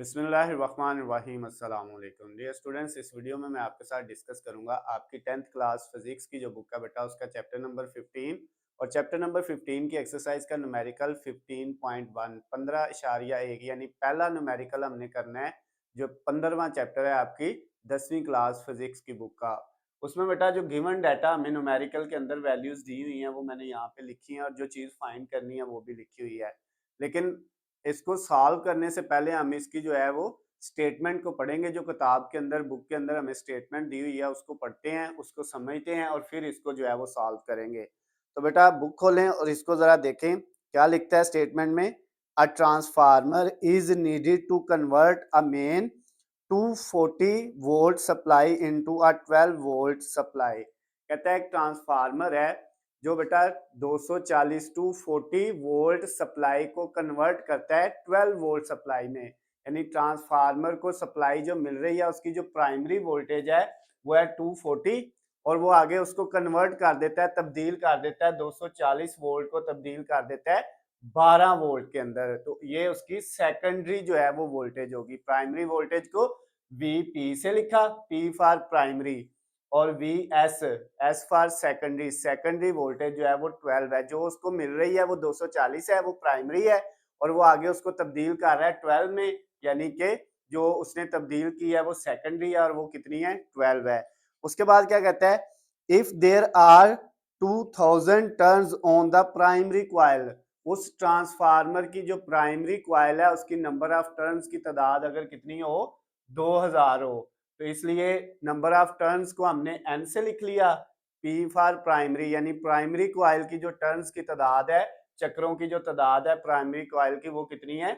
बिस्मिल्लाहिर्रहमानिर्रहीम अस्सलाम वालेकुम डियर स्टूडेंट्स। इस वीडियो में मैं आपके साथ डिस्कस करूंगा आपकी 10th क्लास फिजिक्स की जो बुक है बेटा उसका चैप्टर नंबर 15 और चैप्टर नंबर 15 की एक्सरसाइज का न्यूमेरिकल 15.1 15.1 यानी पहला न्यूमेरिकल हमने करना है जो 15वां चैप्टर है आपकी 10वीं क्लास फिजिक्स की बुक का। उसमें बेटा जो गिवन डाटा हमें न्यूमेरिकल के अंदर वैल्यूज दी हुई हैं वो मैंने यहाँ पे लिखी हैं और जो चीज़ फाइंड करनी है वो भी लिखी हुई है। लेकिन इसको सॉल्व करने से पहले हम इसकी जो है वो स्टेटमेंट को पढ़ेंगे। जो किताब के अंदर बुक के अंदर हमें स्टेटमेंट दी हुई है उसको पढ़ते हैं, उसको समझते हैं और फिर इसको जो है वो सॉल्व करेंगे। तो बेटा बुक खोलें और इसको जरा देखें क्या लिखता है स्टेटमेंट में। A transformer is needed to convert a main 240 volt supply into a 12 volt supply. कहता है एक ट्रांसफार्मर है जो बेटा 240 टू 40 वोल्ट सप्लाई को कन्वर्ट करता है 12 वोल्ट सप्लाई में। यानी ट्रांसफार्मर को सप्लाई जो मिल रही है उसकी जो प्राइमरी वोल्टेज है वो है 240 और वो आगे उसको कन्वर्ट कर देता है, तब्दील कर देता है 240 वोल्ट को तब्दील कर देता है 12 वोल्ट के अंदर। तो ये उसकी सेकेंडरी जो है वो वोल्टेज होगी। प्राइमरी वोल्टेज को वीपी से लिखा, पी फॉर प्राइमरी, और V S, S for secondary. Secondary voltage जो है वो 12 है, जो उसको मिल रही है वो 240 है, वो प्राइमरी है और वो आगे उसको तब्दील कर रहा है 12 में, यानी कि जो उसने तब्दील की है वो सेकेंडरी है और वो कितनी है 12 है। उसके बाद क्या कहता है, if there are 2000 turns on the primary coil, उस ट्रांसफार्मर की जो प्राइमरी क्वाइल है उसकी नंबर ऑफ टर्न्स की तादाद अगर कितनी हो 2000 हो, तो इसलिए नंबर ऑफ टर्न्स को हमने एन से लिख लिया। पी फॉर प्राइमरी यानी प्राइमरी क्वाइल की जो टर्न्स की तादाद है, चक्रों की जो तादाद है प्राइमरी क्वाइल की वो कितनी है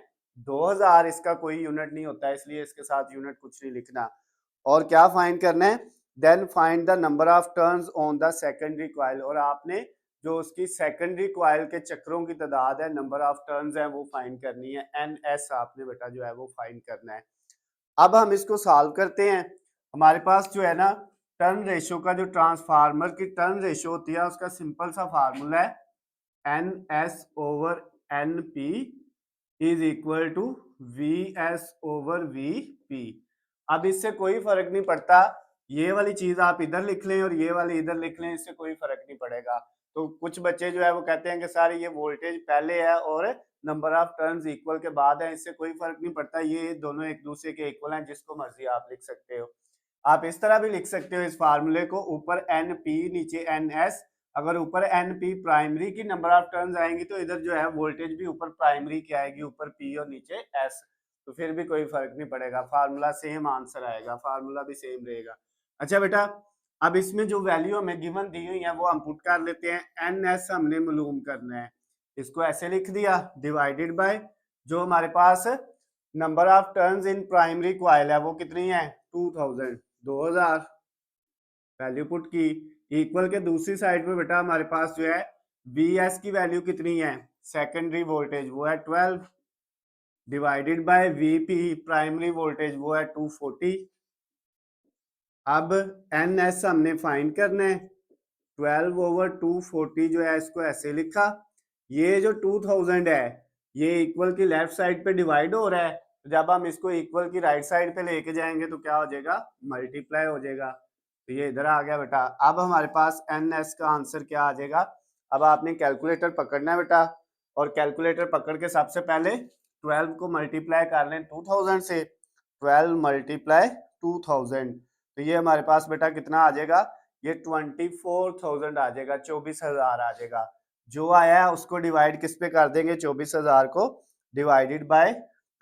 2000। इसका कोई यूनिट नहीं होता है इसलिए इसके साथ यूनिट कुछ नहीं लिखना। और क्या फाइंड करना है, then find the number of turns on the secondary coil, और आपने जो उसकी सेकेंडरी क्वाइल के चक्रों की तादाद है, नंबर ऑफ टर्न्स है वो फाइंड करनी है। एन एस आपने बेटा जो है वो फाइंड करना है। अब हम इसको सॉल्व करते हैं। हमारे पास जो है ना टर्न रेशियो का, जो ट्रांसफार्मर की टर्न रेशियो होती है उसका सिंपल सा फार्मूला है N S over N P is equal to V S over V P. अब इससे कोई फर्क नहीं पड़ता, ये वाली चीज आप इधर लिख लें और ये वाली इधर लिख लें, इससे कोई फर्क नहीं पड़ेगा। तो कुछ बच्चे जो है वो कहते हैं कि सारे ये वोल्टेज पहले है और नंबर ऑफ टर्न्स इक्वल के बाद है, इससे कोई फर्क नहीं पड़ता, ये दोनों एक दूसरे के इक्वल हैं, जिसको मर्जी आप लिख सकते हो। आप इस तरह भी लिख सकते हो इस फार्मूले को, ऊपर एन पी नीचे एन एस। अगर ऊपर एन पी प्राइमरी की नंबर ऑफ टर्न्स आएंगी तो इधर जो है वोल्टेज भी ऊपर प्राइमरी की आएगी, ऊपर पी और नीचे एस, तो फिर भी कोई फर्क नहीं पड़ेगा, फार्मूला सेम आंसर आएगा, फार्मूला भी सेम रहेगा। अच्छा बेटा, अब इसमें जो वैल्यू हमें गिवन दी हुई है वो हम पुट कर लेते हैं। एन एस हमने मालूम करना है, इसको ऐसे लिख दिया डिवाइडेड बाय जो हमारे पास number of turns in primary coil है वो कितनी है 2000, 2000 वैल्यू पुट की, इक्वल के दूसरी साइड पे बेटा हमारे पास जो है वी एस की वैल्यू कितनी है, सेकेंडरी वोल्टेज वो है 12 divided by VP primary voltage वो है 240। अब एन एस हमने फाइंड करना है, 12 ओवर 240 जो है इसको ऐसे लिखा। ये जो 2000 है ये इक्वल की लेफ्ट साइड पे डिवाइड हो रहा है, तो जब हम इसको इक्वल की राइट साइड पे लेके जाएंगे तो क्या हो जाएगा, मल्टीप्लाई हो जाएगा। तो ये इधर आ गया बेटा। अब हमारे पास एन एस का आंसर क्या आ जाएगा। अब आपने कैलकुलेटर पकड़ना है बेटा, और कैलकुलेटर पकड़ के सबसे पहले 12 को मल्टीप्लाई कर लें 2000 से, 12 मल्टीप्लाई 2000, तो ये हमारे पास बेटा कितना आ जाएगा, ये 24,000 आ जाएगा, 24,000 आ जाएगा। जो आया है उसको डिवाइड किस पे कर देंगे, 24,000 को डिवाइडेड बाय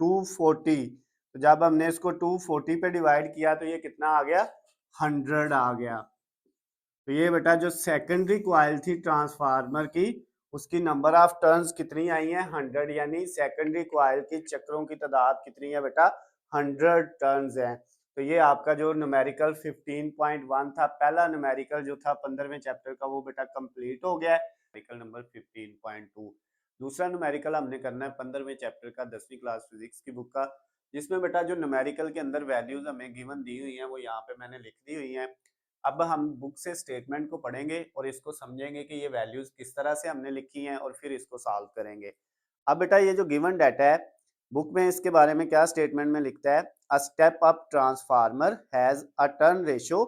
240, तो जब हमने इसको 240 पे डिवाइड किया तो ये कितना आ गया 100 आ गया। तो ये बेटा जो सेकेंडरी क्वाइल थी ट्रांसफार्मर की उसकी नंबर ऑफ टर्न्स कितनी आई है 100, यानी सेकेंडरी क्वाइल की चक्रों की तादाद कितनी है बेटा 100 टर्न्स है। तो ये आपका जो न्यूमेरिकल 15.1 था, पहला न्यूमेरिकल जो था 15वें चैप्टर का, वो बेटा कंप्लीट हो गया है। न्यूमेरिकल नंबर 15.2 दूसरा न्यूमेरिकल हमने करना है 15वें चैप्टर का 10वीं क्लास फिजिक्स की बुक का, जिसमें बेटा जो न्यूमेरिकल के अंदर वैल्यूज हमें गिवन दी हुई हैं वो यहाँ पे मैंने लिख दी हुई हैं। अब हम बुक से स्टेटमेंट को पढ़ेंगे और इसको समझेंगे कि ये वैल्यूज किस तरह से हमने लिखी हैं और फिर इसको सॉल्व करेंगे। अब बेटा ये जो गिवन डाटा है बुक में इसके बारे में क्या स्टेटमेंट में लिखता है, a step up transformer has a turn ratio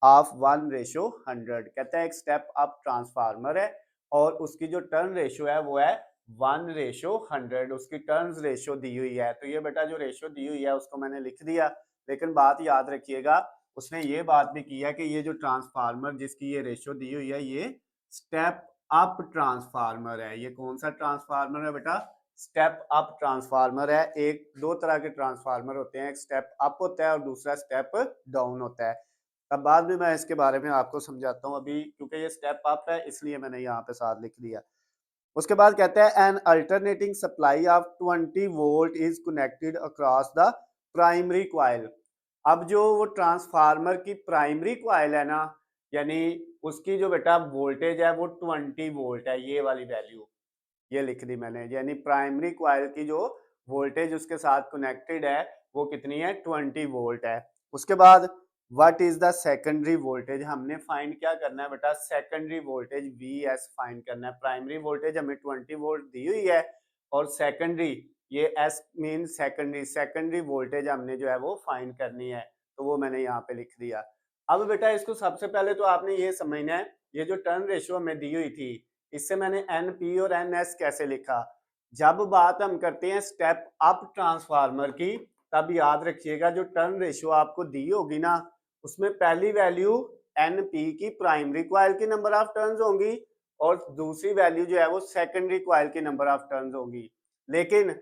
of 1:100। कहता है एक स्टेप अप ट्रांसफार्मर है और उसकी जो टर्न रेशियो है वो है 1:100, उसकी टर्न्स रेशियो दी हुई है। तो ये बेटा जो रेशियो दी हुई है उसको मैंने लिख दिया, लेकिन बात याद रखिएगा उसने ये बात भी की है कि ये जो ट्रांसफार्मर जिसकी ये रेशियो दी हुई है ये स्टेप अप ट्रांसफार्मर है। ये कौन सा ट्रांसफार्मर है बेटा, स्टेप अप ट्रांसफार्मर है। एक दो तरह के ट्रांसफार्मर होते हैं, एक स्टेप अप होता है और दूसरा स्टेप डाउन होता है। तब बाद में मैं इसके बारे में आपको समझाता हूँ, अभी क्योंकि ये स्टेप अप है इसलिए मैंने यहाँ पे साथ लिख दिया। उसके बाद कहता है N alternating supply of 20 volt is connected across the primary coil. अब जो वो ट्रांसफार्मर की प्राइमरी कॉइल है ना, यानी उसकी जो बेटा वोल्टेज है वो 20 वोल्ट है, ये वाली वैल्यू ये लिख दी मैंने, यानी प्राइमरी कॉइल की जो वोल्टेज उसके साथ कनेक्टेड है वो कितनी है, 20 वोल्ट है। उसके बाद what is the secondary voltage, हमने फाइंड क्या करना है बेटा, सेकेंडरी वोल्टेज Vs फाइंड करना है। प्राइमरी वोल्टेज हमें 20 वोल्ट दी हुई है और सेकेंडरी ये S mean secondary, secondary voltage हमने जो है वो फाइंड करनी है, तो वो मैंने यहाँ पे लिख दिया। अब बेटा इसको सबसे पहले तो आपने ये समझना है, ये जो टर्न रेशियो हमें दी हुई थी इससे मैंने NP और NS कैसे लिखा। जब बात हम करते हैं स्टेप अप ट्रांसफार्मर की तब याद रखिएगा जो टर्न रेशियो आपको दी होगी ना उसमें पहली वैल्यू NP की प्राइमरी कॉइल की नंबर ऑफ टर्न्स होंगी और दूसरी वैल्यू जो है वो सेकेंडरी कॉइल की नंबर ऑफ टर्न्स होगी। लेकिन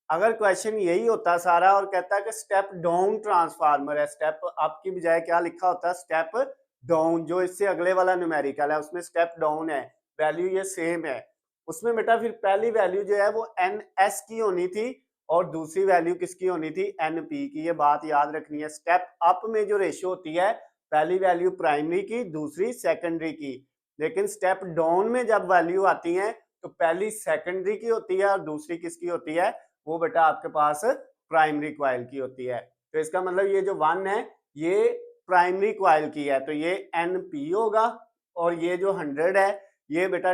अगर क्वेश्चन यही होता सारा और कहता है कि स्टेप डाउन ट्रांसफार्मर है, स्टेप अप की बजाय क्या लिखा होता है, स्टेप डाउन, जो इससे अगले वाला न्यूमेरिकल है उसमें स्टेप डाउन है, वैल्यू ये सेम है, उसमें बेटा फिर पहली वैल्यू जो है वो NS की होनी थी और दूसरी वैल्यू किसकी होनी थी, NP की। ये बात याद रखनी है। स्टेप अप में जो रेशियो होती है पहली वैल्यू प्राइमरी की दूसरी सेकेंडरी की, लेकिन स्टेप डाउन में जब वैल्यू आती है तो पहली सेकेंडरी की होती है और दूसरी किसकी होती है, वो बेटा आपके पास प्राइमरी कॉइल की होती है। तो इसका मतलब ये जो 1 है ये प्राइमरी कॉइल की है तो ये NP होगा और ये जो 100 है ये बेटा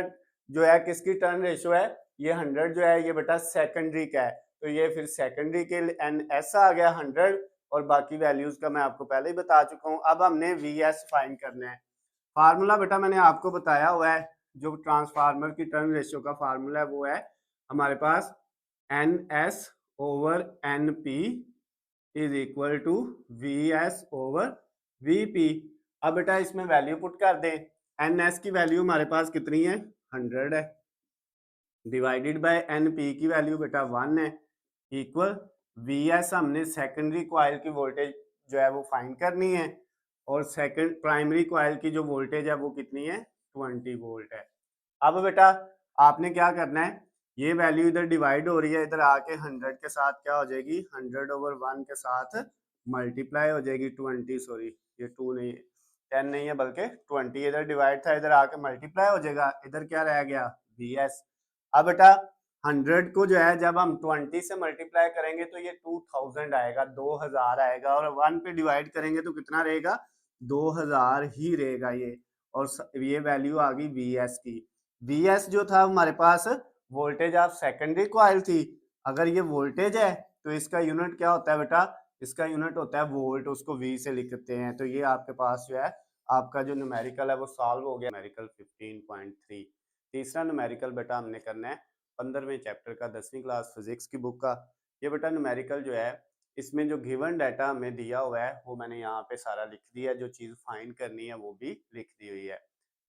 जो है किसकी टर्न रेशियो है, ये 100 जो है ये बेटा सेकेंडरी का है, तो ये फिर सेकेंडरी के लिए NS आ गया 100 और बाकी वैल्यूज का मैं आपको पहले ही बता चुका हूँ। अब हमने Vs फाइंड करना है। फार्मूला बेटा मैंने आपको बताया हुआ है, जो ट्रांसफार्मर की टर्न रेशियो का फार्मूला है वो है हमारे पास NS over NP is equal to Vs over Vp। अब बेटा इसमें वैल्यू पुट कर दें, NS की वैल्यू हमारे पास कितनी है, 100 है, डिवाइडेड बाय NP की वैल्यू बेटा 1 है, इक्वल Vs हमने सेकेंडरी कॉइल की वोल्टेज जो है वो फाइंड करनी है और सेकंड प्राइमरी कॉइल की जो वोल्टेज है वो कितनी है, 20 वोल्ट है। अब बेटा आपने क्या करना है, ये वैल्यू इधर डिवाइड हो रही है, इधर आके 100 के साथ क्या हो जाएगी, 100 ओवर 1 के साथ मल्टीप्लाई हो जाएगी, 20 सॉरी ये 2 नहीं 10 नहीं है बल्कि 20, इधर डिवाइड था इधर आके मल्टीप्लाई हो जाएगा, इधर क्या रह गया Vs। अब बेटा 100 को जो है जब हम 20 से मल्टीप्लाई करेंगे तो ये 2000 आएगा, 2000 आएगा और 1 पे डिवाइड करेंगे तो कितना रहेगा, 2000 ही रहेगा ये, और ये वैल्यू आ गई Vs की। Vs जो था हमारे पास वोल्टेज ऑफ सेकेंडरी कॉइल थी, अगर ये वोल्टेज है तो इसका यूनिट क्या होता है बेटा, इसका यूनिट होता है वोल्ट, उसको V से लिखते हैं। तो ये आपके पास जो है आपका जो न्यूमेरिकल है वो सॉल्व हो गया, न्यूमेरिकल 15.3। तीसरा न्यूमेरिकल बेटा हमने करना है 15वें चैप्टर का 10वीं क्लास फिजिक्स की बुक का। ये बेटा न्यूमेरिकल जो है इसमें जो गिवन डाटा हमें दिया हुआ है वो मैंने यहाँ पे सारा लिख दिया, जो चीज़ फाइंड करनी है वो भी लिख दी हुई है।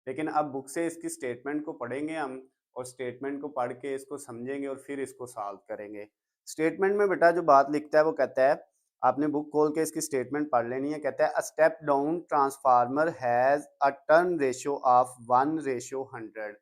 लेकिन अब बुक से इसकी स्टेटमेंट को पढ़ेंगे हम और स्टेटमेंट को पढ़ के इसको समझेंगे और फिर इसको सॉल्व करेंगे। स्टेटमेंट में बेटा जो बात लिखता है वो कहता है, आपने बुक खोल के इसकी स्टेटमेंट पढ़ लेनी है। कहता है a step down transformer has a turn ratio of 1:100।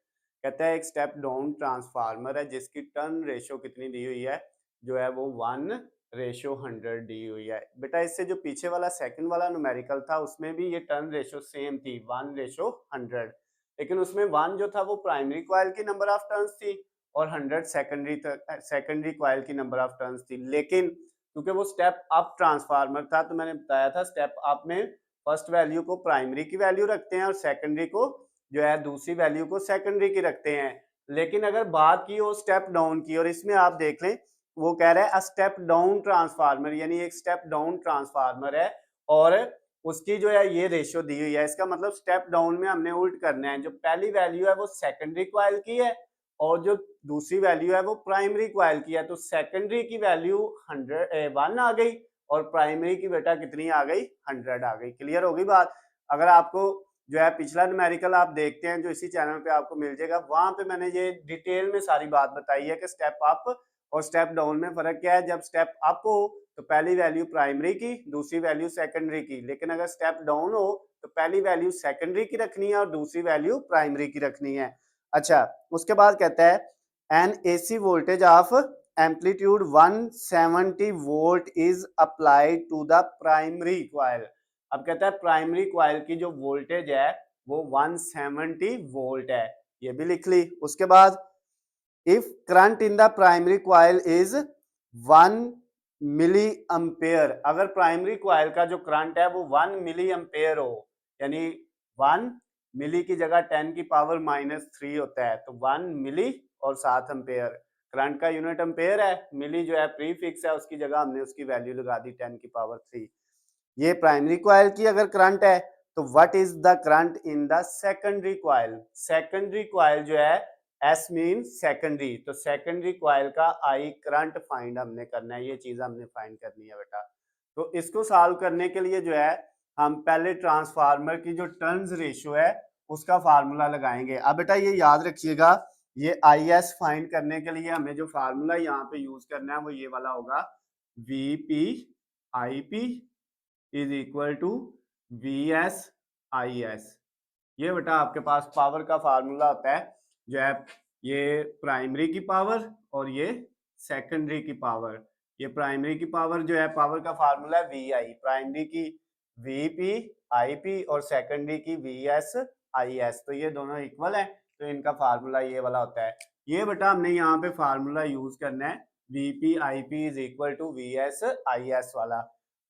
कहता है एक स्टेप डाउन ट्रांसफार्मर है जिसकी टर्न रेशियो कितनी दी हुई है, जो है वो 1:100 दी हुई है। बेटा इससे जो पीछे वाला सेकंड वाला न्यूमेरिकल था उसमें भी ये टर्न रेशियो सेम थी 1:100, लेकिन उसमें 1 जो था वो प्राइमरी कॉइल की नंबर ऑफ टर्न्स थी और 100 सेकेंडरी कॉइल की नंबर ऑफ टर्न्स थी। लेकिन क्योंकि वो स्टेप अप ट्रांसफार्मर था तो मैंने बताया था स्टेप अप में फर्स्ट वैल्यू को प्राइमरी की वैल्यू रखते हैं और सेकेंडरी को जो है दूसरी वैल्यू को सेकेंडरी की रखते हैं। लेकिन अगर बात की हो स्टेप डाउन की, और इसमें आप देख लें वो कह रहा है स्टेप डाउन ट्रांसफार्मर, यानी एक स्टेप डाउन ट्रांसफार्मर है और उसकी जो है ये रेशियो दी हुई है। इसका मतलब स्टेप डाउन में हमने उल्ट करना है, जो पहली वैल्यू है वो सेकेंडरी कॉइल की है और जो दूसरी वैल्यू है वो प्राइमरी कॉइल की है। तो सेकेंडरी की वैल्यू 1 आ गई और प्राइमरी की बेटा कितनी आ गई, 100 आ गई। क्लियर होगी बात। अगर आपको जो है पिछला न्यूमेरिकल आप देखते हैं जो इसी चैनल पे आपको मिल जाएगा, वहां पे मैंने ये डिटेल में सारी बात बताई है कि स्टेप अप और स्टेप डाउन में फर्क क्या है। जब स्टेप अप हो तो पहली वैल्यू प्राइमरी की, दूसरी वैल्यू सेकेंडरी की, लेकिन अगर स्टेप डाउन हो तो पहली वैल्यू सेकेंडरी की रखनी है और दूसरी वैल्यू प्राइमरी की रखनी है। अच्छा, उसके बाद कहता है an AC voltage of amplitude 170 volt is applied to the primary coil. अब कहता है प्राइमरी कॉइल की जो वोल्टेज है वो 170 वोल्ट है, ये भी लिख ली। उसके बाद if current in the primary coil is 1 milliampere, अगर प्राइमरी कॉइल का जो करंट है वो 1 मिली एम्पेयर हो, यानी 1 मिली की जगह 10 की पावर -3 होता है, तो 1 मिली और 7 एम्पेयर। करंट का यूनिट एम्पेयर है, मिली जो है प्रीफिक्स है, उसकी जगह हमने उसकी वैल्यू लगा दी 10 की पावर 3। ये प्राइमरी कॉइल की अगर करंट है तो what is the current in the secondary coil. Secondary coil जो है एस मीन सेकेंडरी, तो सेकेंडरी कॉइल का आई करंट फाइंड हमने करना है, ये चीज हमने फाइंड करनी है बेटा। तो इसको सॉल्व करने के लिए जो है हम पहले ट्रांसफार्मर की जो टर्न्स रेशियो है उसका फार्मूला लगाएंगे। अब बेटा ये याद रखिएगा, ये आई एस फाइंड करने के लिए हमें जो फार्मूला यहाँ पे यूज करना है वो ये वाला होगा, V P I P is equal to V S I S. ये बेटा आपके पास पावर का फार्मूला होता है, जो है ये प्राइमरी की पावर और ये सेकेंडरी की पावर। ये प्राइमरी की पावर जो है पावर का फार्मूला है वी आई, प्राइमरी की वी पी आई पी और सेकेंडरी की वी एस आई एस, तो ये दोनों इक्वल है, तो इनका फार्मूला ये वाला होता है। ये बेटा हमने यहाँ पे फार्मूला यूज करना है, V P I P is equal to V S I S वाला।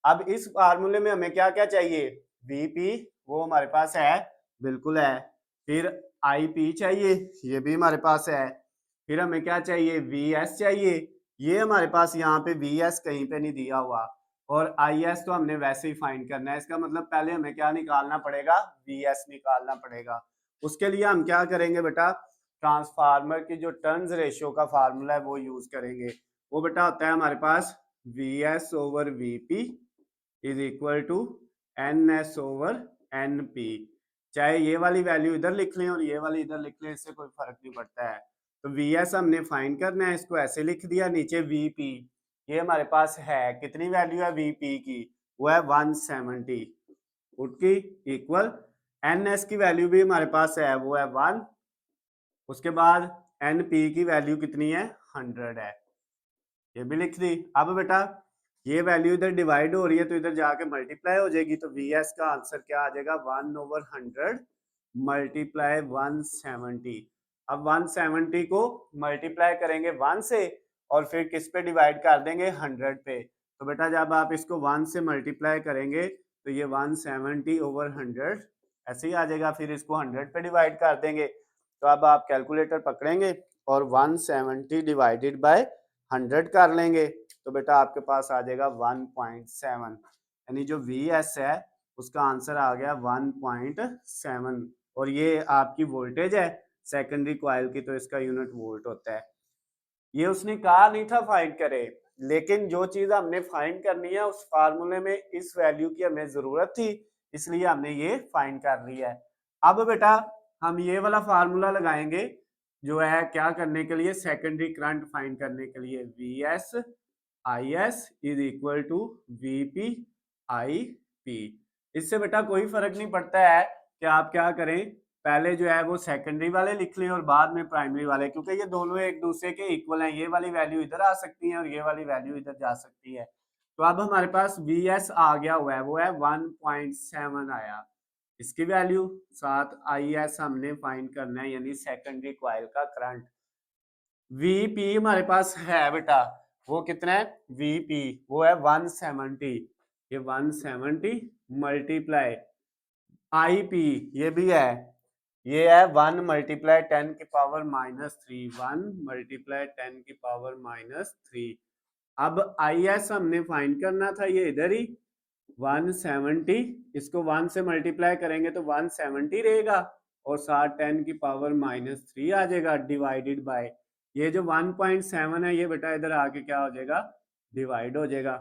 अब इस फार्मूले में हमें क्या क्या चाहिए, वीपी वो हमारे पास है, बिल्कुल है, फिर आईपी चाहिए, ये भी हमारे पास है, फिर हमें क्या चाहिए, वीएस चाहिए, ये हमारे पास यहाँ पे वीएस कहीं पे नहीं दिया हुआ, और आईएस तो हमने वैसे ही फाइंड करना है। इसका मतलब पहले हमें क्या निकालना पड़ेगा, वीएस निकालना पड़ेगा। उसके लिए हम क्या करेंगे बेटा, ट्रांसफार्मर की जो टर्न्स रेशियो का फार्मूला है वो यूज करेंगे। वो बेटा होता है हमारे पास V S over V P is equal to N S over N P. चाहे ये वाली वैल्यू इधर लिख लें और ये वाली इधर लिख लें, इससे कोई फर्क नहीं पड़ता है। तो वी एस हमने फाइंड करना है, इसको ऐसे लिख दिया, नीचे वी पी ये हमारे पास है, कितनी वैल्यू है वी पी की, वो है 170 फुट की, इक्वल एन एस की वैल्यू भी हमारे पास है, वो है 1। उसके बाद एन पी की वैल्यू कितनी है, 100 है, ये भी लिख दी। अब बेटा ये वैल्यू इधर डिवाइड हो रही है तो इधर जाके मल्टीप्लाई हो जाएगी, तो वी एस का आंसर क्या आ जाएगा, 1/100 मल्टीप्लाई 170। अब 170 को मल्टीप्लाई करेंगे 1 से और फिर किस पे डिवाइड कर देंगे, 100 पे। तो बेटा जब आप इसको 1 से मल्टीप्लाई करेंगे तो ये 170/100 ऐसे ही आ जाएगा, फिर इसको 100 पे डिवाइड कर देंगे। तो अब आप कैलकुलेटर पकड़ेंगे और 170 डिवाइडेड बाय 100 कर लेंगे, तो बेटा आपके पास आ जाएगा 1.7, यानी जो वी एस है उसका आंसर आ गया 1.7। और ये आपकी वोल्टेज है सेकेंडरी कॉइल की, तो इसका यूनिट वोल्ट होता है। ये उसने कहा नहीं था फाइंड करे, लेकिन जो चीज हमने फाइंड करनी है उस फार्मूले में इस वैल्यू की हमें जरूरत थी, इसलिए हमने ये फाइंड कर लिया है। अब बेटा हम ये वाला फार्मूला लगाएंगे जो है क्या करने के लिए, सेकेंडरी करंट फाइंड करने के लिए, V S I S is equal to V P I P. इससे बेटा कोई फर्क नहीं पड़ता है कि आप क्या करें, पहले जो है वो सेकेंडरी वाले लिख लें और बाद में प्राइमरी वाले, क्योंकि ये दोनों एक दूसरे के इक्वल हैं, ये वाली वैल्यू इधर आ सकती है और ये वाली वैल्यू इधर जा सकती है। तो अब हमारे पास वी एस आ गया हुआ है, वो है 1.7 आया, इसकी वैल्यू साथ आई एस हमने फाइंड करना है, यानी सेकेंडरी कॉइल का करंट। वीपी हमारे पास है बेटा, वो कितना है, वीपी वो है 170, ये 170 मल्टीप्लाई आईपी ये भी है, ये है 1 मल्टीप्लाई 10 की पावर -3, 1 मल्टीप्लाई 10 की पावर -3, अब आई एस हमने फाइंड करना था, ये इधर ही 170, इसको 1 से मल्टीप्लाई करेंगे तो 170 रहेगा और साथ 10 की पावर -3 आ जाएगा डिवाइडेड बाय ये जो 1.7 है, ये बेटा इधर आके क्या हो जाएगा, डिवाइड हो जाएगा।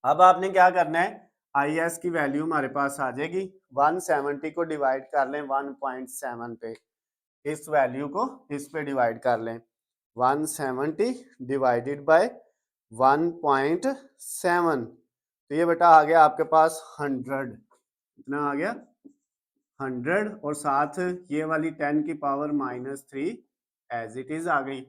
अब आपने क्या करना है, आई एस की वैल्यू हमारे पास आ जाएगी, 170 को डिवाइड कर लें 1.7 पे, इस वैल्यू को इस पे डिवाइड कर लें, 170 डिवाइडेड बाय 1.7, तो ये बेटा आ गया आपके पास 100, कितना आ गया 100, और साथ ये वाली 10 की पावर -3 एज इट इज आ गई।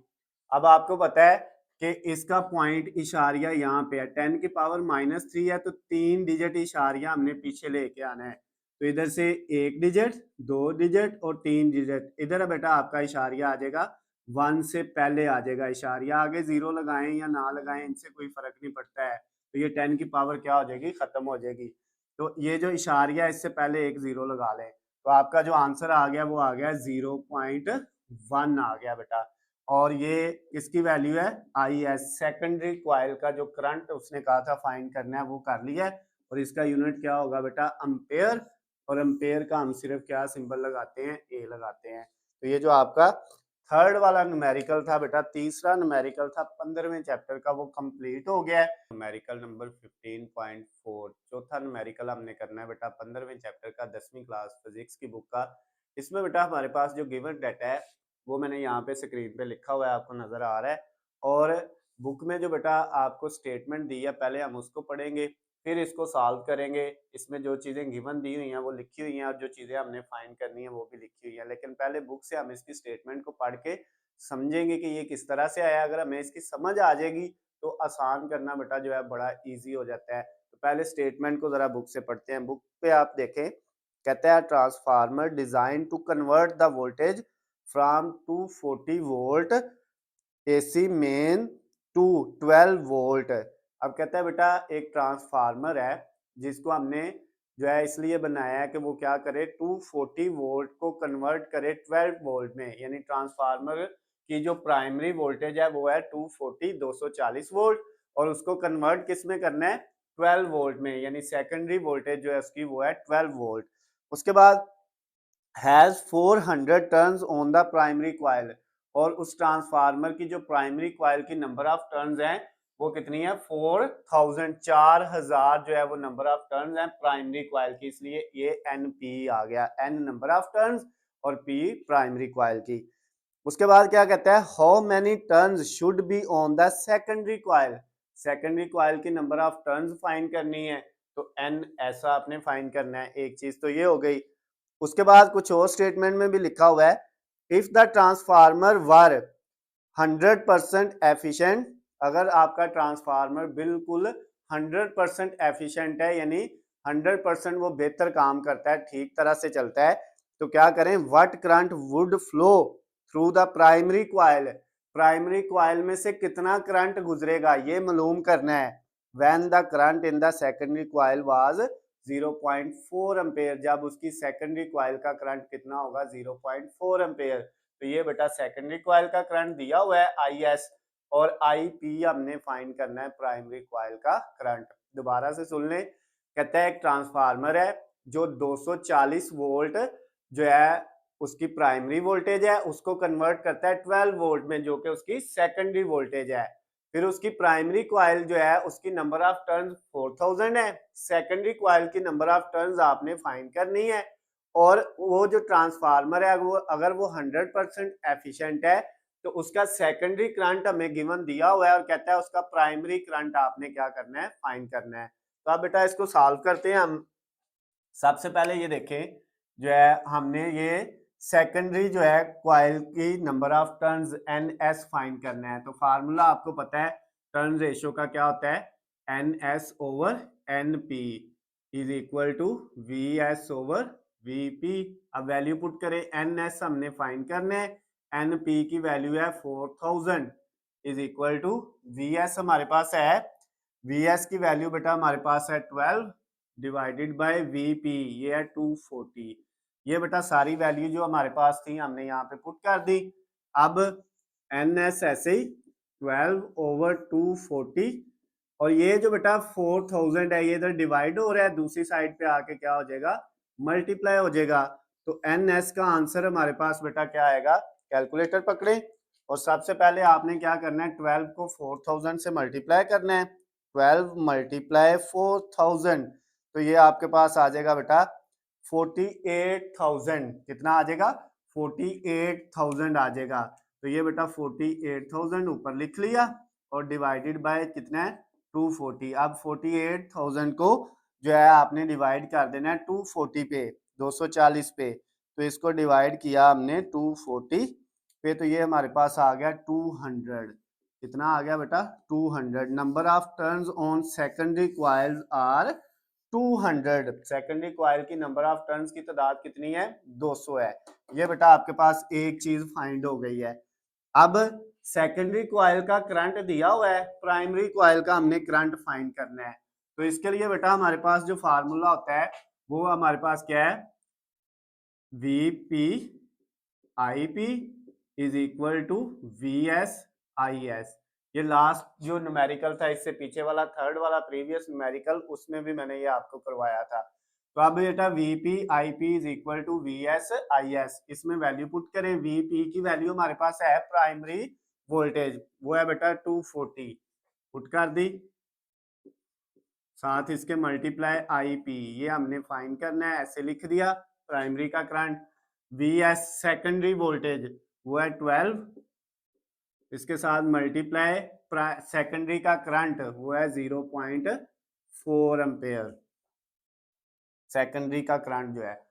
अब आपको पता है कि इसका पॉइंट इशारिया यहाँ पे है, 10 की पावर -3 है तो 3 डिजिट इशारिया हमने पीछे लेके आना है, तो इधर से 1 डिजिट, 2 डिजिट और 3 डिजिट, इधर बेटा आपका इशारिया आ जाएगा 1 से पहले आ जाएगा इशारिया, आगे 0 लगाएं या ना लगाएं इनसे कोई फर्क नहीं पड़ता है, तो ये 10 की पावर क्या हो जाएगी, खत्म हो जाएगी। तो ये जो इशारिया इससे पहले एक 0 लगा लें, तो आपका जो आंसर आ गया वो आ गया 0.1 आ गया बेटा। और ये किसकी वैल्यू है, आई एस सेकेंडरी क्वाइल का जो करंट उसने कहा था फाइंड करना है वो कर लिया है, और इसका यूनिट क्या होगा बेटा, एम्पेयर, और एम्पेयर का हम सिर्फ क्या सिंबल लगाते हैं, ए लगाते हैं। तो ये जो आपका थर्ड वाला न्यूमेरिकल था बेटा, तीसरा न्यूमेरिकल था 15वें चैप्टर का, वो कंप्लीट हो गया है। न्यूमेरिकल नंबर 15.4 चौथा न्यूमेरिकल हमने करना है बेटा 15वें चैप्टर का 10वीं क्लास फिजिक्स की बुक का। इसमें बेटा हमारे पास जो गिवन डाटा है वो मैंने यहाँ पे स्क्रीन पे लिखा हुआ है, आपको नजर आ रहा है, और बुक में जो बेटा आपको स्टेटमेंट दी है पहले हम उसको पढ़ेंगे, फिर इसको सॉल्व करेंगे, इसमें जो चीज़ें गिवन दी हुई हैं वो लिखी हुई हैं और जो चीज़ें हमने फाइंड करनी है वो भी लिखी हुई है, लेकिन पहले बुक से हम इसकी स्टेटमेंट को पढ़ के समझेंगे कि ये किस तरह से आया। अगर हमें इसकी समझ आ जाएगी तो आसान करना बेटा जो है बड़ा ईजी हो जाता है। तो पहले स्टेटमेंट को ज़रा बुक से पढ़ते हैं। बुक पे आप देखें, कहता है transformer design to convert the voltage from 240 volt AC main to 12 volt. अब कहता है बेटा एक ट्रांसफार्मर है जिसको हमने जो है इसलिए बनाया है कि वो क्या करे, 240 वोल्ट को कन्वर्ट करे 12 वोल्ट में, यानी ट्रांसफार्मर की जो प्राइमरी वोल्टेज है वो है 240 240 वोल्ट, और उसको कन्वर्ट किस में करना है, 12 वोल्ट में, यानी सेकेंडरी वोल्टेज जो है उसकी वो है 12 वोल्ट। उसके बाद has 400 turns on the primary coil, और उस ट्रांसफार्मर की जो प्राइमरी क्वाइल की नंबर ऑफ टर्न्स हैं वो कितनी है, 4000, 4000 जो है वो नंबर ऑफ टर्न्स हैं प्राइमरी क्वाइल की, इसलिए ये एन पी आ गया, एन नंबर ऑफ टर्न्स और पी प्राइमरी क्वाइल की। उसके बाद क्या कहता है, how many turns should be on the secondary coil, secondary coil की नंबर ऑफ टर्न्स फाइंड करनी है, तो एन ऐसा आपने फाइंड करना है, एक चीज तो ये हो गई। उसके बाद कुछ और स्टेटमेंट में भी लिखा हुआ है, if the transformer were 100% efficient, अगर आपका ट्रांसफार्मर बिल्कुल 100% एफिशिएंट है, यानी 100% वो बेहतर काम करता है, ठीक तरह से चलता है, तो क्या करें, what current would flow through the primary coil, primary coil में से कितना करंट गुजरेगा ये मालूम करना है। When the current in the secondary coil was 0.4 ampere, जब उसकी सेकेंडरी क्वाइल का करंट कितना होगा, 0.4 एम्पेयर। तो ये बेटा सेकेंडरी क्वाइल का करंट दिया हुआ है आई एस, और आई पी हमने फाइंड करना है प्राइमरी क्वाइल का करंट। दोबारा से सुन लें, कहता है एक ट्रांसफार्मर है जो 240 वोल्ट जो है उसकी प्राइमरी वोल्टेज है, उसको कन्वर्ट करता है 12 वोल्ट में जो कि उसकी सेकेंडरी वोल्टेज है। फिर उसकी प्राइमरी क्वाइल जो है उसकी नंबर ऑफ टर्न्स 4000 है, सेकेंडरी क्वाइल की नंबर ऑफ टर्न्स आपने फाइंड करनी है, और वो जो ट्रांसफार्मर है वो अगर वो 100% एफिशिएंट है तो उसका सेकेंडरी करंट हमें गिवन दिया हुआ है, और कहता है उसका प्राइमरी करंट आपने क्या करना है, फाइंड करना है। तो अब बेटा इसको सॉल्व करते हैं हम। सबसे पहले ये देखें, जो है हमने ये सेकेंडरी जो है क्वाइल की number of turns N S find करना है, तो फार्मूला आपको पता है टर्न रेशियो का क्या होता है, N S over N P is equal to V S over V P. अब वैल्यू पुट करें, एन एस हमने फाइंड करना है, एन पी की वैल्यू है 4000 is equal to V S हमारे पास है, वी एस की वैल्यू बेटा हमारे पास है 12 डिवाइडेड बाय वी पी, ये है 240। ये बेटा सारी वैल्यू जो हमारे पास थी हमने यहाँ पे पुट कर दी। अब एन एस ऐसे ही 12/240 और ये जो बेटा 4000 है ये इधर डिवाइड हो रहा है, दूसरी साइड पे आके क्या हो जाएगा, मल्टीप्लाई हो जाएगा। तो NS का आंसर हमारे पास बेटा क्या आएगा, कैलकुलेटर पकड़े और सबसे पहले आपने क्या करना है, 12 को 4000 से मल्टीप्लाई करना है। 12 मल्टीप्लाई 4000 तो ये आपके पास आ जाएगा बेटा 48,000। कितना आ जाएगा, 48,000 आ जाएगा। तो ये बेटा 48,000 ऊपर लिख लिया और डिवाइडेड बाय कितना है, 240। अब 48,000 को जो है आपने डिवाइड कर देना है 240 पे, 240 पे। तो इसको डिवाइड किया हमने 240 पे, तो ये हमारे पास आ गया 200। कितना आ गया बेटा, 200। Number of turns on secondary coils are 200। Secondary coil की नंबर ऑफ टर्न्स की तादाद कितनी है, 200 है। ये बेटा आपके पास एक चीज फाइंड हो गई है। अब सेकेंडरी कॉइल का करंट दिया हुआ है, प्राइमरी कॉइल का हमने करंट फाइंड करना है। तो इसके लिए बेटा हमारे पास जो फार्मूला होता है वो हमारे पास क्या है, VP IP is equal to VS IS। ये लास्ट जो न्यूमेरिकल था, इससे पीछे वाला थर्ड वाला प्रीवियस न्यूमेरिकल, उसमें भी मैंने ये आपको करवाया था। तो अब बेटा VP IP is equal to VS IS, इसमें वैल्यू पुट करें। VP की वैल्यू हमारे पास है प्राइमरी वोल्टेज, वो है बेटा 240, पुट कर दी, साथ इसके मल्टीप्लाई IP, ये हमने फाइंड करना है, ऐसे लिख दिया। प्राइमरी का करंट, VS सेकेंडरी वोल्टेज वो है 12, इसके साथ मल्टीप्लाई सेकेंडरी का करंट वो है 0.4 एम्पेयर, सेकेंडरी का करंट जो है।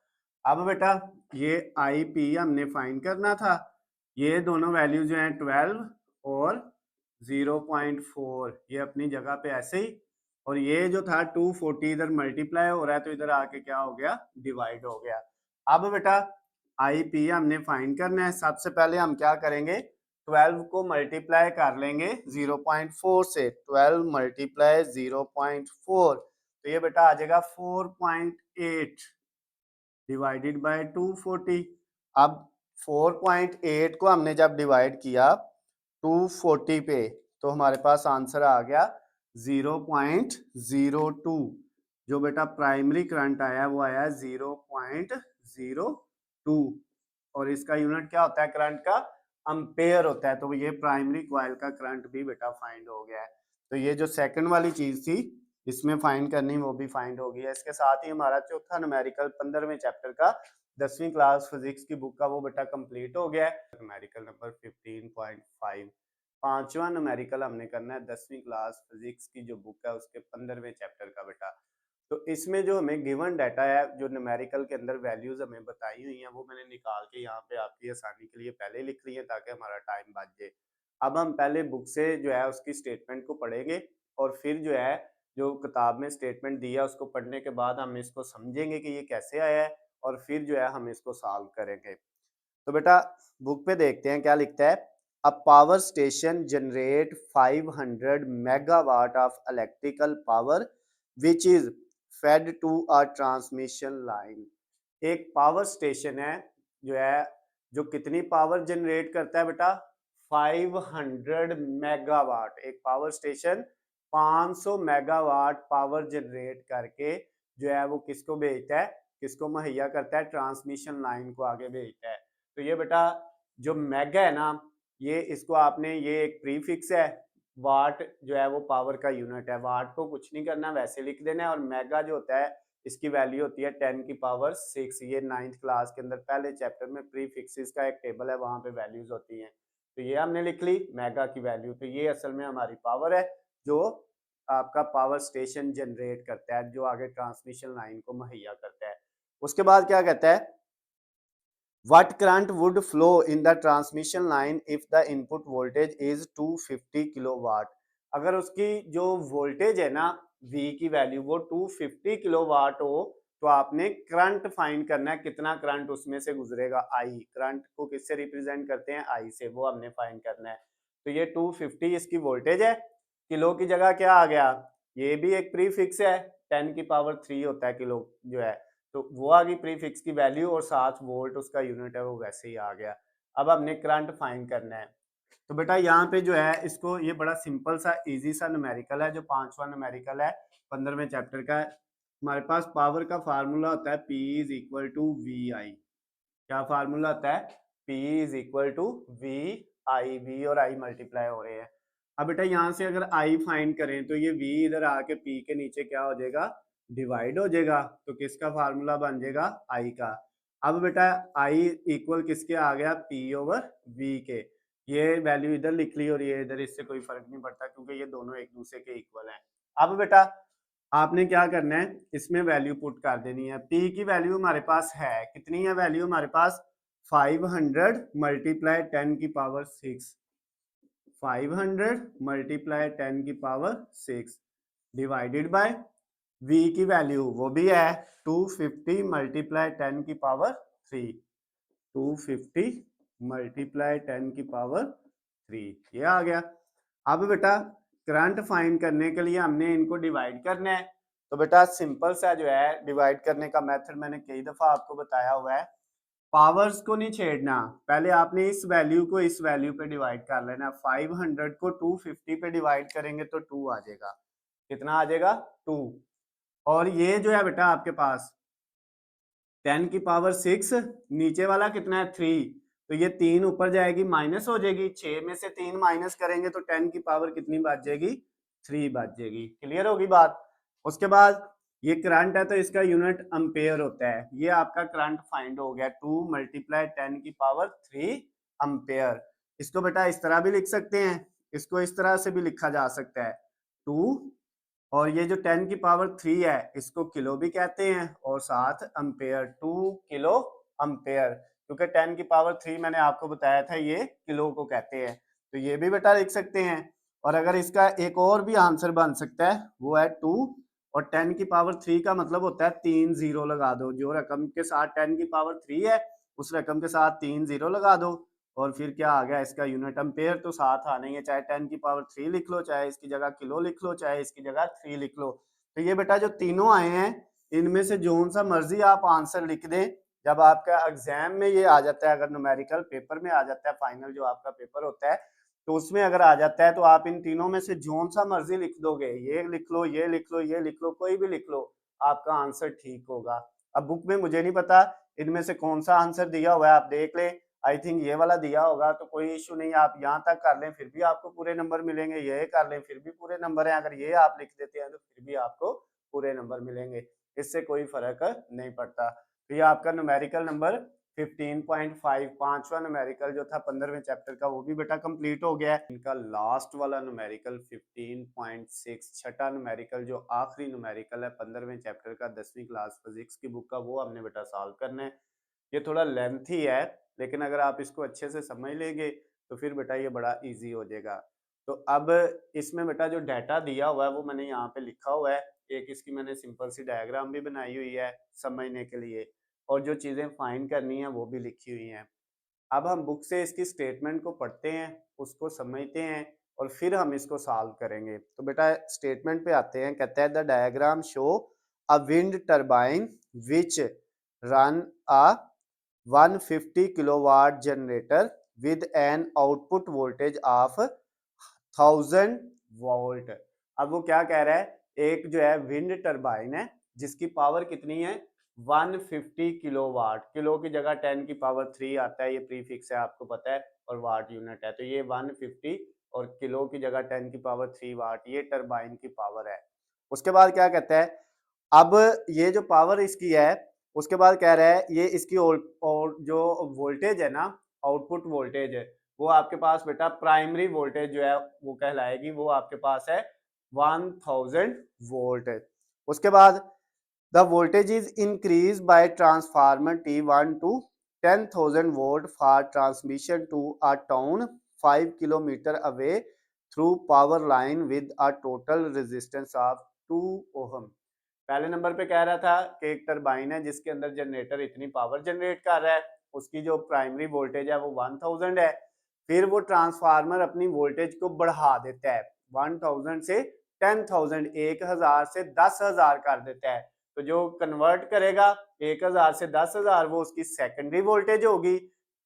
अब बेटा ये IP हमने फाइंड करना था, ये दोनों वैल्यू जो है 12 और 0.4 ये अपनी जगह पे ऐसे ही, और ये जो था 240 इधर मल्टीप्लाई हो रहा है तो इधर आके क्या हो गया, डिवाइड हो गया। अब बेटा IP हमने फाइंड करना है। सबसे पहले हम क्या करेंगे, 12 को मल्टीप्लाई कर लेंगे 0.4 से। 12 मल्टीप्लाई 0.4 तो ये बेटा आ जाएगा 4.8 डिवाइडेड बाय 240। अब 4.8 को हमने जब डिवाइड किया 240 पे तो हमारे पास आंसर आ गया 0.02। जो बेटा प्राइमरी करंट आया वो आया 0.02 और इसका यूनिट क्या होता है करंट का, अम्पेयर होता है। तो ये प्राइमरी कॉइल का करंट भी बेटा फाइंड हो गया है। तो ये जो सेकंड वाली चीज थी इसमें फाइंड करनी वो भी फाइंड हो गई है। इसके साथ ही हमारा चौथा न्यूमेरिकल 15वें चैप्टर का 10वीं क्लास फिजिक्स की बुक का वो बेटा कंप्लीट हो गया है। न्यूमेरिकल नंबर 15.5 पांचवा न्यूमेरिकल हमने करना है 10वीं क्लास फिजिक्स की जो बुक है उसके 15वें चैप्टर का बेटा। तो इसमें जो हमें गिवन डाटा है, जो न्यूमेरिकल के अंदर वैल्यूज हमें बताई हुई हैं वो मैंने निकाल के यहाँ पे आपकी आसानी के लिए पहले लिख ली है ताकि हमारा टाइम बच जाए। अब हम पहले बुक से जो है उसकी स्टेटमेंट को पढ़ेंगे और फिर जो है जो किताब में स्टेटमेंट दिया उसको पढ़ने के बाद हम इसको समझेंगे कि ये कैसे आया है और फिर जो है हम इसको सॉल्व करेंगे। तो बेटा बुक पे देखते हैं क्या लिखता है। A power station generate 500 megawatt of electrical power which is fed to a transmission line. एक पावर स्टेशन है जो है, जो कितनी पावर जनरेट करता है बेटा, 500 मेगावाट। एक power station 500 megawatt power generate करके जो है वो किसको भेजता है, किसको मुहैया करता है, ट्रांसमिशन लाइन को आगे भेजता है। तो ये बेटा जो मेगा है ना, ये इसको आपने, ये एक प्रीफिक्स है, वाट जो है वो पावर का यूनिट है, वाट को कुछ नहीं करना वैसे लिख देना है, और मेगा जो होता है इसकी वैल्यू होती है 10 की पावर 6। ये 9th क्लास के अंदर पहले चैप्टर में प्रीफिक्सेस का एक टेबल है, वहां पे वैल्यूज होती हैं। तो ये हमने लिख ली मेगा की वैल्यू। तो ये असल में हमारी पावर है जो आपका पावर स्टेशन जनरेट करता है, जो आगे ट्रांसमिशन लाइन को मुहैया करता है। उसके बाद क्या कहता है, what current would flow in the transmission line if the input voltage is 250 kilowatt. अगर उसकी जो वोल्टेज है ना V की वैल्यू वो 250 किलोवाट हो तो आपने करंट फाइंड करना है, कितना करंट उसमें से गुजरेगा, I। करंट को किससे रिप्रेजेंट करते हैं, I से, वो हमने फाइंड करना है। तो ये 250 इसकी वोल्टेज है, किलो की जगह क्या आ गया, ये भी एक प्रीफिक्स है, 10 की पावर 3 होता है किलो जो है, तो वो आ गई प्रीफिक्स की वैल्यू, और 7 वोल्ट उसका यूनिट है वो वैसे ही आ गया। अब हमने करंट फाइंड करना है। तो बेटा यहाँ पे जो है इसको, ये बड़ा सिंपल सा इजी सा न्यूमेरिकल है, जो 5वां न्यूमेरिकल है 15वें चैप्टर का। हमारे पास पावर का फार्मूला होता है P is equal to V I. क्या फार्मूला होता है? P is equal to V I. V और आई मल्टीप्लाई हो रहे हैं। अब बेटा यहाँ से अगर I फाइंड करें तो ये V इधर आके P के नीचे क्या हो जाएगा? डिवाइड हो जाएगा। तो किसका फार्मूला बन जाएगा? I का। अब बेटा I इक्वल किसके आ गया? P ओवर V के। ये वैल्यू इधर लिख ली और ये इधर, इससे कोई फर्क नहीं पड़ता क्योंकि ये दोनों एक दूसरे के इक्वल हैं। अब बेटा आपने क्या करना है, इसमें वैल्यू पुट कर देनी है। P की वैल्यू हमारे पास है, कितनी है वैल्यू हमारे पास? 500 मल्टीप्लाई 10 की पावर 6। 500 मल्टीप्लाई 10 की पावर 6 डिवाइडेड बाय V की वैल्यू वो भी है 250 मल्टीप्लाई 10 की पावर 3। 250 मल्टीप्लाई 10 की पावर 3, ये आ गया। अब बेटा करंट फाइंड करने के लिए हमने इनको डिवाइड करना है। तो बेटा सिंपल सा जो है डिवाइड करने का मेथड मैंने कई दफा आपको बताया हुआ है। पावर्स को नहीं छेड़ना, पहले आपने इस वैल्यू को इस वैल्यू पे डिवाइड कर लेना। 500 को 250 पे डिवाइड करेंगे तो 2 आ जाएगा। कितना आ जाएगा? 2। और ये जो है बेटा आपके पास 10 की पावर 6, नीचे वाला कितना है? 3। तो ये 3 ऊपर जाएगी, माइनस हो जाएगी। 6 में से 3 माइनस करेंगे तो 10 की पावर कितनी बच जाएगी? 3 बच जाएगी। क्लियर होगी बात? उसके बाद ये करंट है तो इसका यूनिट एम्पेयर होता है। ये आपका करंट फाइंड हो गया 2 मल्टीप्लाई 10 की पावर 3 एम्पेयर। इसको बेटा इस तरह भी लिख सकते हैं, इसको इस तरह से भी लिखा जा सकता है 2, और ये जो 10 की पावर 3 है इसको किलो भी कहते हैं, और साथ एम्पेयर 2 किलो एम्पेयर, क्योंकि 10 की पावर 3 मैंने आपको बताया था ये किलो को कहते हैं। तो ये भी बेटा लिख सकते हैं। और अगर इसका एक और भी आंसर बन सकता है वो है 2, और 10 की पावर 3 का मतलब होता है 3 जीरो लगा दो। जो रकम के साथ 10 की पावर 3 है उस रकम के साथ 3 जीरो लगा दो, और फिर क्या आ गया? इसका यूनिट एम्पेयर तो साथ आना ही है। चाहे 10 की पावर 3 लिख लो, चाहे इसकी जगह किलो लिख लो, चाहे इसकी जगह 3 लिख लो। तो ये बेटा जो तीनों आए हैं इनमें से जो सा मर्जी आप आंसर लिख दें, जब आपका एग्जाम में ये आ जाता है, अगर न्यूमेरिकल पेपर में आ जाता है, फाइनल जो आपका पेपर होता है तो उसमें अगर आ जाता है तो आप इन तीनों में से जो सा मर्जी लिख दोगे, ये लिख लो, ये लिख लो, ये लिख लो, कोई भी लिख लो, आपका आंसर ठीक होगा। अब बुक में मुझे नहीं पता इनमें से कौन सा आंसर दिया हुआ है, आप देख ले। आई थिंक ये वाला दिया होगा, तो कोई इशू नहीं, आप यहाँ तक कर लें फिर भी आपको पूरे नंबर मिलेंगे, ये कर लें फिर भी पूरे नंबर हैं, अगर ये आप लिख देते हैं तो फिर भी आपको पूरे नंबर मिलेंगे, इससे कोई फर्क नहीं पड़ता। तो ये आपका न्यूमेरिकल नंबर 15.5 पांचवा न्यूमेरिकल जो था 15वें चैप्टर का वो भी बेटा कंप्लीट हो गया है। इनका लास्ट वाला न्यूमेरिकल 15.6 छठा न्यूमेरिकल जो आखिरी न्यूमेरिकल है 15वें चैप्टर का 10वीं क्लास फिजिक्स की बुक का, वो हमने बेटा सॉल्व करना है। ये थोड़ा लेंथी है लेकिन अगर आप इसको अच्छे से समझ लेंगे तो फिर बेटा ये बड़ा इजी हो जाएगा। तो अब इसमें बेटा जो डाटा दिया हुआ है वो मैंने यहाँ पे लिखा हुआ है, एक इसकी मैंने सिंपल सी डायग्राम भी बनाई हुई है समझने के लिए, और जो चीज़ें फाइंड करनी है वो भी लिखी हुई हैं। अब हम बुक से इसकी स्टेटमेंट को पढ़ते हैं, उसको समझते हैं और फिर हम इसको सॉल्व करेंगे। तो बेटा स्टेटमेंट पे आते हैं। कहता है the diagram show a wind turbine which run a 150 kilowatt generator with an output voltage of 1000 volt. अब वो क्या कह रहा है, एक जो है विंड टरबाइन है जिसकी पावर कितनी है? 150 किलोवाट। किलो की जगह 10 की पावर 3 आता है, ये प्रीफिक्स है आपको पता है, और वाट यूनिट है, तो ये 150 और किलो की जगह 10 की पावर 3 वाट, ये टरबाइन की पावर है। उसके बाद क्या कहता है, अब ये जो पावर इसकी है उसके बाद कह रहा है ये इसकी और जो वोल्टेज है ना, आउटपुट वोल्टेज है, वो आपके पास बेटा प्राइमरी वोल्टेज जो है वो कहलाएगी, वो आपके पास है 1000 वोल्ट। उसके बाद the voltage is increase by transformer T1 to 10,000 volt for transmission to a town 5 kilometre away through power line with a total resistance of 2 ohm. पहले नंबर पे कह रहा था कि एक टरबाइन है जिसके अंदर जनरेटर इतनी पावर जनरेट कर रहा है, उसकी जो प्राइमरी वोल्टेज है वो 1000 है। फिर वो ट्रांसफार्मर अपनी वोल्टेज को बढ़ा देता है 1000 से 10,000, 1000 से 10,000 कर देता है। तो जो कन्वर्ट करेगा 1000 से 10,000 वो उसकी सेकेंडरी वोल्टेज होगी,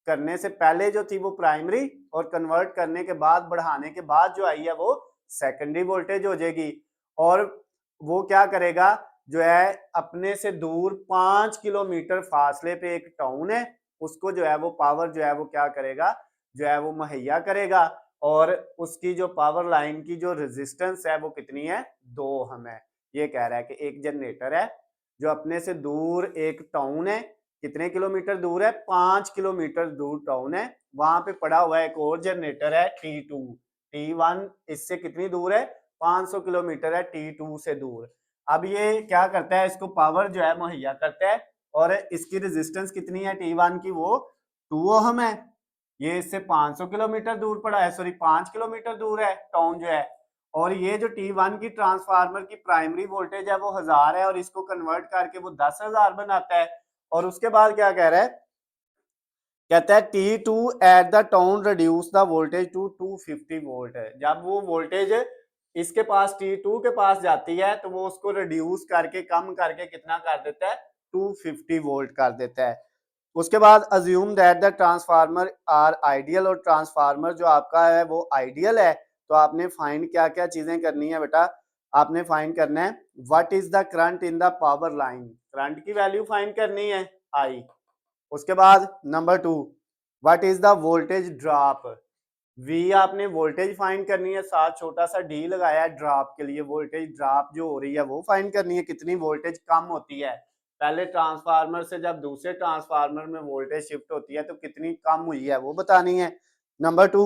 करने से पहले जो थी वो प्राइमरी, और कन्वर्ट करने के बाद बढ़ाने के बाद जो आई है वो सेकेंडरी वोल्टेज हो जाएगी। और वो क्या करेगा, जो है अपने से दूर 5 किलोमीटर फासले पे एक टाउन है, उसको जो है वो पावर जो है वो क्या करेगा, जो है वो मुहैया करेगा। और उसकी जो पावर लाइन की जो रेजिस्टेंस है वो कितनी है, 2 ओम है। ये कह रहा है कि एक जनरेटर है जो अपने से दूर एक टाउन है, कितने किलोमीटर दूर है, 5 किलोमीटर दूर टाउन है, वहां पे पड़ा हुआ है एक और जनरेटर है T2। T1 इससे कितनी दूर है, 500 किलोमीटर है T2 से दूर। अब ये क्या करता है, इसको पावर जो है मुहैया करता है और इसकी रेजिस्टेंस कितनी है T1 की, वो 2 ओम है। ये इससे 500 किलोमीटर दूर पड़ा है, सॉरी 5 किलोमीटर दूर है टाउन जो है। और ये जो T1 की ट्रांसफार्मर की प्राइमरी वोल्टेज है वो 1000 है और इसको कन्वर्ट करके वो 10,000 बनाता है। और उसके बाद क्या कह रहा है, कहता है T2 at the town reduce the voltage to 250 volt है। जब वो वोल्टेज इसके पास T2 के पास जाती है तो वो उसको रिड्यूस करके कम करके कितना कर देता है, 250 वोल्ट कर देता है। उसके बाद assume that the transformer are ideal, और ट्रांसफार्मर जो आपका है वो आइडियल है। तो आपने फाइंड क्या क्या चीजें करनी है बेटा, आपने फाइंड करना है what is the current in the power line, current की वैल्यू फाइंड करनी है आई। उसके बाद number 2 what is the voltage drop, V आपने वोल्टेज फाइंड करनी है, साथ छोटा सा डी लगाया है ड्रॉप के लिए, वोल्टेज ड्रॉप जो हो रही है वो फाइंड करनी है, कितनी वोल्टेज कम होती है, पहले ट्रांसफार्मर से जब दूसरे ट्रांसफार्मर में वोल्टेज शिफ्ट होती है तो कितनी कम हुई है वो बतानी है। नंबर 2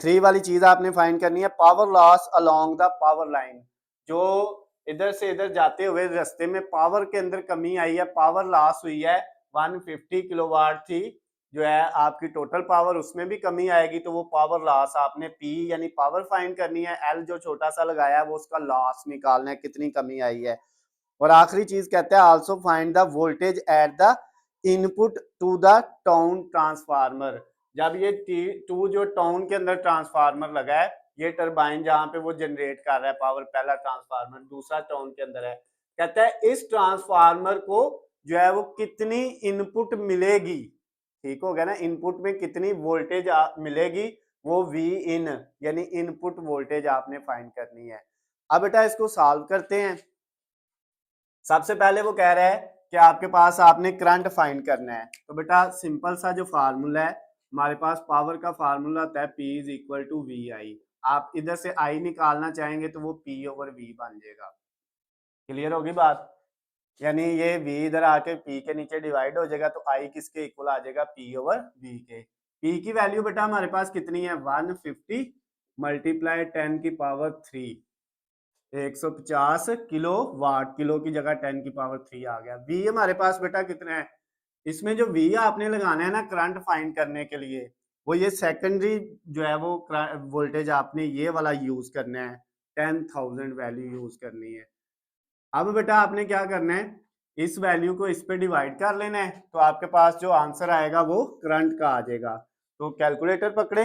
3 वाली चीज आपने फाइंड करनी है power loss along the power line, जो इधर से इधर जाते हुए रास्ते में पावर के अंदर कमी आई है, पावर लॉस हुई है 150 किलोवाट थी जो है आपकी टोटल पावर, उसमें भी कमी आएगी तो वो पावर लॉस आपने P यानी पावर फाइंड करनी है, L जो छोटा सा लगाया है वो उसका लॉस निकालना है कितनी कमी आई है। और आखिरी चीज कहता है also find the voltage at the input to the town transformer, जब ये T2 जो टाउन के अंदर ट्रांसफार्मर लगा है, ये टरबाइन जहां पे वो जनरेट कर रहा है पावर, पहला ट्रांसफार्मर दूसरा टाउन के अंदर है, कहता है इस ट्रांसफार्मर को जो है वो कितनी इनपुट मिलेगी, ठीक हो गया ना, इनपुट में कितनी वोल्टेज मिलेगी, वो वी इन यानी इनपुट वोल्टेज आपने फाइंड करनी है। अब बेटा इसको सॉल्व करते हैं। सबसे पहले वो कह रहा है कि आपके पास आपने करंट फाइंड करना है, तो बेटा सिंपल सा जो फार्मूला है हमारे पास पावर का फार्मूला होता है P is equal to V I, आप इधर से I निकालना चाहेंगे तो वो P ओवर V बन जाएगा। क्लियर होगी बात, यानी ये V इधर आके P के नीचे डिवाइड हो जाएगा तो I किसके इक्वल आ जाएगा, P ओवर V के। P की वैल्यू बेटा हमारे पास कितनी है, 150 मल्टीप्लाई 10 की पावर 3, 150 किलो वाट, किलो की जगह 10 की पावर 3 आ गया। V हमारे पास बेटा कितना है, इसमें जो V आपने लगाना है ना करंट फाइंड करने के लिए, वो ये सेकेंडरी जो है वो वोल्टेज आपने ये वाला यूज करना है, 10,000 वैल्यू यूज करनी है। अब बेटा आपने क्या करना है, इस वैल्यू को इस पे डिवाइड कर लेना है तो आपके पास जो आंसर आएगा वो करंट का आ जाएगा। तो कैलकुलेटर पकड़े,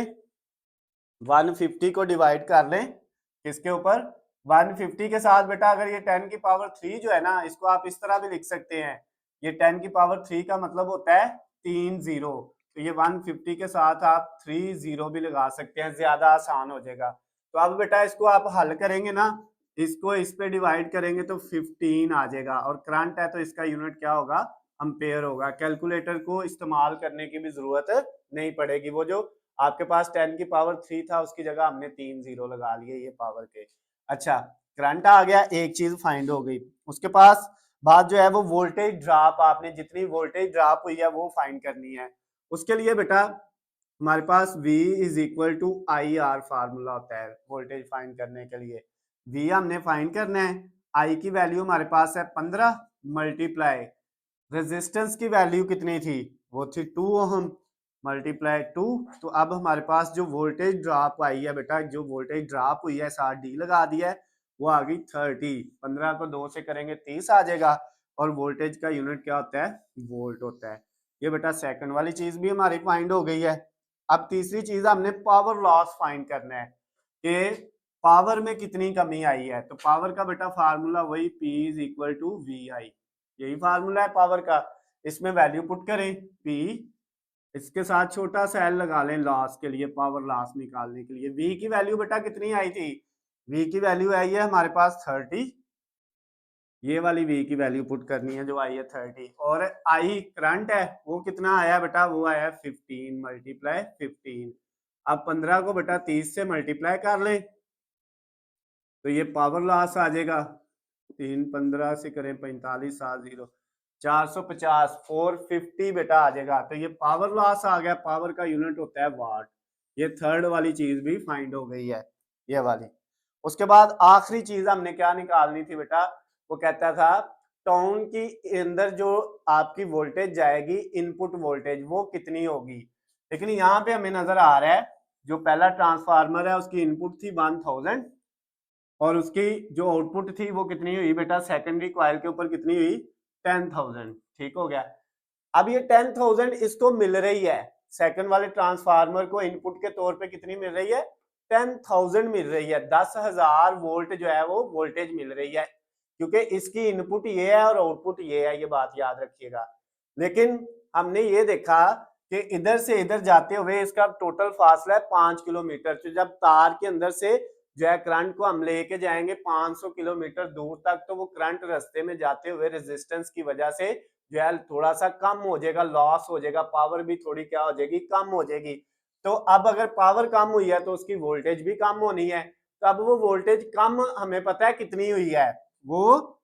150 को डिवाइड कर लें किसके ऊपर, 150 के साथ बेटा अगर ये 10 की पावर 3 जो है ना, इसको आप इस तरह भी लिख सकते हैं, ये 10 की पावर 3 का मतलब होता है 3 जीरो, तो ये 150 के साथ आप 3 जीरो भी लगा सकते हैं, ज्यादा आसान हो जाएगा। तो अब बेटा इसको आप हल करेंगे ना, इसको इस पे डिवाइड करेंगे तो 15 आ जाएगा, और करंट है तो इसका यूनिट क्या होगा, एम्पेयर होगा। कैलकुलेटर को इस्तेमाल करने की भी जरूरत नहीं पड़ेगी, वो जो आपके पास 10 की पावर 3 था उसकी जगह हमने 3 जीरो लगा लिए ये पावर के। अच्छा करंट आ गया, एक चीज फाइंड हो गई। उसके पास बात जो है वो वोल्टेज ड्रॉप, आपने जितनी वोल्टेज ड्रॉप हुई है वो फाइंड करनी है। उसके लिए बेटा हमारे पास V is equal to I R formula होता है वोल्टेज फाइंड करने के लिए। V हमने फाइंड करना है, I की वैल्यू हमारे पास है 15 मल्टीप्लाई रेजिस्टेंस की वैल्यू कितनी थी, वो थी 2 ओम मल्टीप्लाई 2, तो अब हमारे पास जो वोल्टेज ड्रॉप आई है बेटा, जो वोल्टेज ड्रॉप हुई है साथ डी लगा दिया है, वो आ गई 30, 15 को 2 से करेंगे 30 आ जाएगा, और वोल्टेज का यूनिट क्या होता है, वोल्ट होता है। ये बेटा सेकंड वाली चीज भी हमारी फाइंड हो गई है। अब तीसरी चीज हमने पावर लॉस फाइंड करना है कि पावर में कितनी कमी आई है, तो पावर का बेटा फार्मूला वही P is equal to V I, यही फार्मूला है पावर का। इसमें वैल्यू पुट करें P इसके साथ छोटा सा एल लगा लें लॉस के लिए, पावर लॉस निकालने के लिए। वी की वैल्यू बेटा कितनी आई थी, वी की वैल्यू आई है हमारे पास 30, ये वाली वी की वैल्यू पुट करनी है जो आई है 30, और आई करंट है वो कितना आया बेटा, वो आया 15 मल्टीप्लाई 15। अब 15 को बेटा 30 से मल्टीप्लाई कर लें तो ये पावर लॉस आ जाएगा, 3 15 से करें 45 70 450 450 बेटा आ जाएगा। तो ये पावर लॉस आ गया, पावर का यूनिट होता है वाट। ये थर्ड वाली चीज भी फाइंड हो गई है, ये वाली। उसके बाद आखिरी चीज हमने क्या निकालनी थी बेटा, वो कहता था टाउन की अंदर जो आपकी वोल्टेज जाएगी, इनपुट वोल्टेज, वो कितनी होगी। लेकिन यहाँ पे हमें नजर आ रहा है जो पहला ट्रांसफार्मर है उसकी इनपुट थी 1000 और उसकी जो आउटपुट थी वो कितनी हुई बेटा, सेकेंडरी कॉइल के ऊपर कितनी हुई, 10,000। ठीक हो गया। अब ये 10,000 इसको मिल रही है, सेकंड वाले ट्रांसफार्मर को इनपुट के तौर पे कितनी मिल रही है, 10,000 मिल रही है। 10,000 वोल्ट जो है वो वोल्टेज मिल रही है, क्योंकि इसकी इनपुट ये है और आउटपुट ये है, ये बात याद रखिएगा। लेकिन हमने ये देखा कि इधर से इधर जाते हुए इसका टोटल फासला है 5 किलोमीटर। तो जब तार के अंदर से जो है करंट को हम लेके जाएंगे 500 किलोमीटर दूर तक, तो वो करंट रास्ते में जाते हुए रेजिस्टेंस की वजह से जो है थोड़ा सा कम हो जाएगा, लॉस हो जाएगा, पावर भी थोड़ी क्या हो जाएगी, कम हो जाएगी। तो अब अगर पावर कम हुई है तो उसकी वोल्टेज भी कम होनी है। तो अब वो वोल्टेज कम हमें पता है कितनी हुई है, वो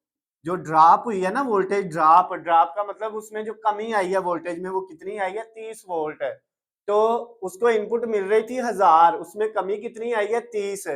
जो ड्रॉप हुई है ना वोल्टेज, ड्रॉप, ड्रॉप का मतलब उसमें जो कमी आई है वोल्टेज में वो कितनी आई है, 30 वोल्ट। तो उसको इनपुट मिल रही थी 1000, उसमें कमी कितनी आई है, 30।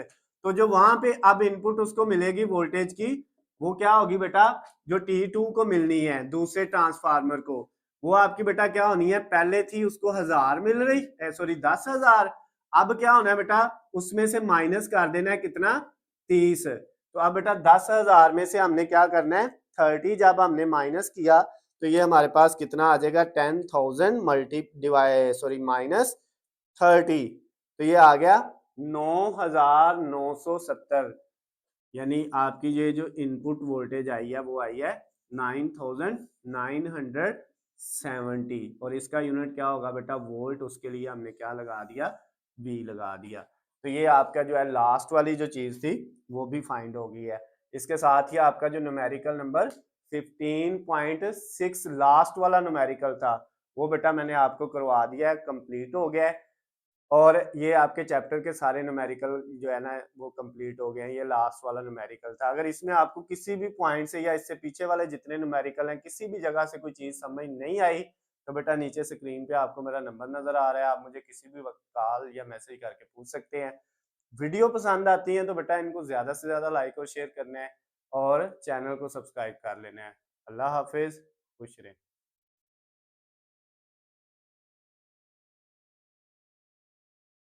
तो जो वहां पे अब इनपुट उसको मिलेगी वोल्टेज की, वो क्या होगी बेटा, जो T2 को मिलनी है दूसरे ट्रांसफार्मर को, वो आपकी बेटा क्या होनी है, पहले थी उसको 1000 मिल रही, सॉरी 10,000। अब क्या होना है बेटा, उसमें से माइनस कर देना है कितना, 30। तो अब बेटा 10,000 में से हमने क्या करना है, 30 जब हमने माइनस किया तो ये हमारे पास कितना आ जाएगा, 10,000 मल्टी डिवाइड सॉरी माइनस 30, तो ये आ गया 9,970। यानी आपकी ये जो इनपुट वोल्टेज आई है वो आई है 9,970, और इसका यूनिट क्या होगा बेटा, वोल्ट। उसके लिए हमने क्या लगा दिया, वी लगा दिया। तो ये आपका जो है लास्ट वाली जो चीज थी वो भी फाइंड हो गई है। इसके साथ ही आपका जो न्यूमेरिकल नंबर 15.6 लास्ट वाला न्यूमेरिकल था वो बेटा मैंने आपको करवा दिया है, कंप्लीट हो गया है। और ये आपके चैप्टर के सारे न्यूमेरिकल जो है ना वो कंप्लीट हो गए हैं। ये लास्ट वाला न्यूमेरिकल था। अगर इसमें आपको किसी भी पॉइंट से या इससे पीछे वाले जितने न्यूमेरिकल हैं किसी भी जगह से कोई चीज समझ नहीं आई तो बेटा नीचे स्क्रीन पे आपको मेरा नंबर नजर आ रहा है, आप मुझे किसी भी वक्त कॉल या मैसेज करके पूछ सकते हैं। वीडियो पसंद आती है तो बेटा इनको ज्यादा से ज्यादा लाइक और शेयर करना है और चैनल को सब्सक्राइब कर लेना है। अल्लाह हाफिज, खुश रहें।